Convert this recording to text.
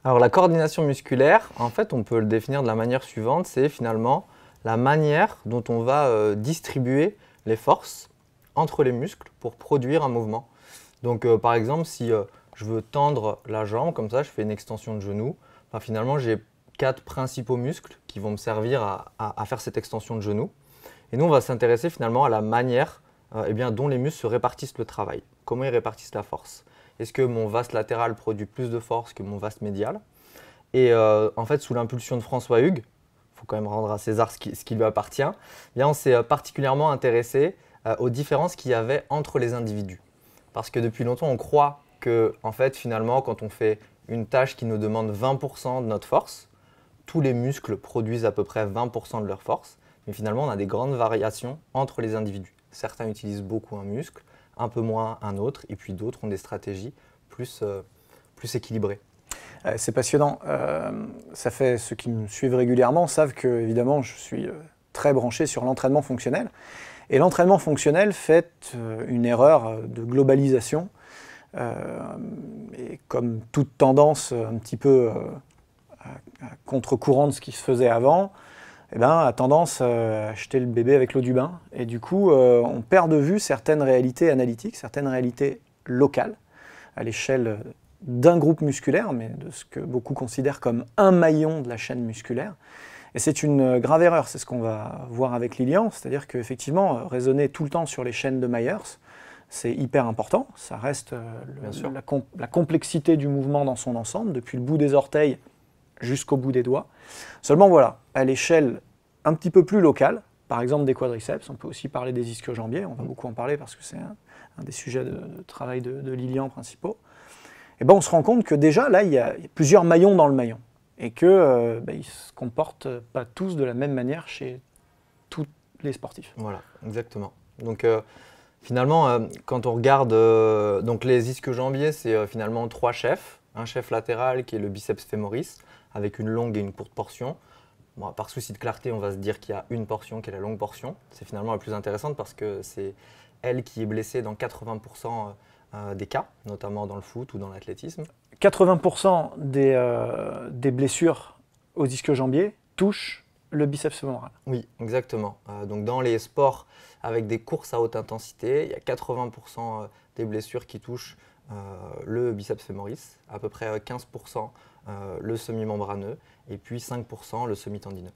Alors la coordination musculaire, en fait, on peut le définir de la manière suivante, c'est finalement la manière dont on va distribuer les forces entre les muscles pour produire un mouvement. Donc par exemple, si je veux tendre la jambe, comme ça, je fais une extension de genou, ben, finalement j'ai 4 principaux muscles qui vont me servir à faire cette extension de genou. Et nous, on va s'intéresser finalement à la manière dont les muscles se répartissent le travail, comment ils répartissent la force. Est-ce que mon vaste latéral produit plus de force que mon vaste médial? Et en fait, sous l'impulsion de François Hugues, il faut quand même rendre à César ce qui lui appartient, bien, on s'est particulièrement intéressé aux différences qu'il y avait entre les individus. Parce que depuis longtemps, on croit que, en fait, finalement, quand on fait une tâche qui nous demande 20% de notre force, tous les muscles produisent à peu près 20% de leur force. Mais finalement, on a des grandes variations entre les individus. Certains utilisent beaucoup un muscle, un peu moins un autre, et puis d'autres ont des stratégies plus équilibrées. C'est passionnant. Ça fait ceux qui me suivent régulièrement savent que, évidemment, je suis très branché sur l'entraînement fonctionnel. Et l'entraînement fonctionnel fait une erreur de globalisation. Et comme toute tendance un petit peu à contre-courant de ce qui se faisait avant, eh ben, a tendance à jeter le bébé avec l'eau du bain. Et du coup, on perd de vue certaines réalités analytiques, certaines réalités locales, à l'échelle d'un groupe musculaire, mais de ce que beaucoup considèrent comme un maillon de la chaîne musculaire. Et c'est une grave erreur, c'est ce qu'on va voir avec Lilian, c'est-à-dire qu'effectivement, raisonner tout le temps sur les chaînes de Myers, c'est hyper important, ça reste la complexité du mouvement dans son ensemble, depuis le bout des orteils jusqu'au bout des doigts. Seulement voilà, à l'échelle un petit peu plus locale, par exemple des quadriceps, on peut aussi parler des ischio-jambiers, on va beaucoup en parler parce que c'est un des sujets de travail de Lilian principaux, et ben on se rend compte que déjà là, il y a plusieurs maillons dans le maillon, et qu'ils ne se comportent pas tous de la même manière chez tous les sportifs. Voilà, exactement. Donc finalement, quand on regarde donc les ischio-jambiers, c'est finalement 3 chefs. Un chef latéral qui est le biceps femoris, avec une longue et une courte portion. Bon, par souci de clarté, on va se dire qu'il y a une portion qui est la longue portion. C'est finalement la plus intéressante parce que c'est elle qui est blessée dans 80% des cas, notamment dans le foot ou dans l'athlétisme. 80% des blessures aux ischio-jambiers touchent le biceps fémoral. Oui, exactement. Donc dans les sports avec des courses à haute intensité, il y a 80% des blessures qui touchent le biceps femoris, à peu près 15% le semi-membraneux et puis 5% le semi-tendineux.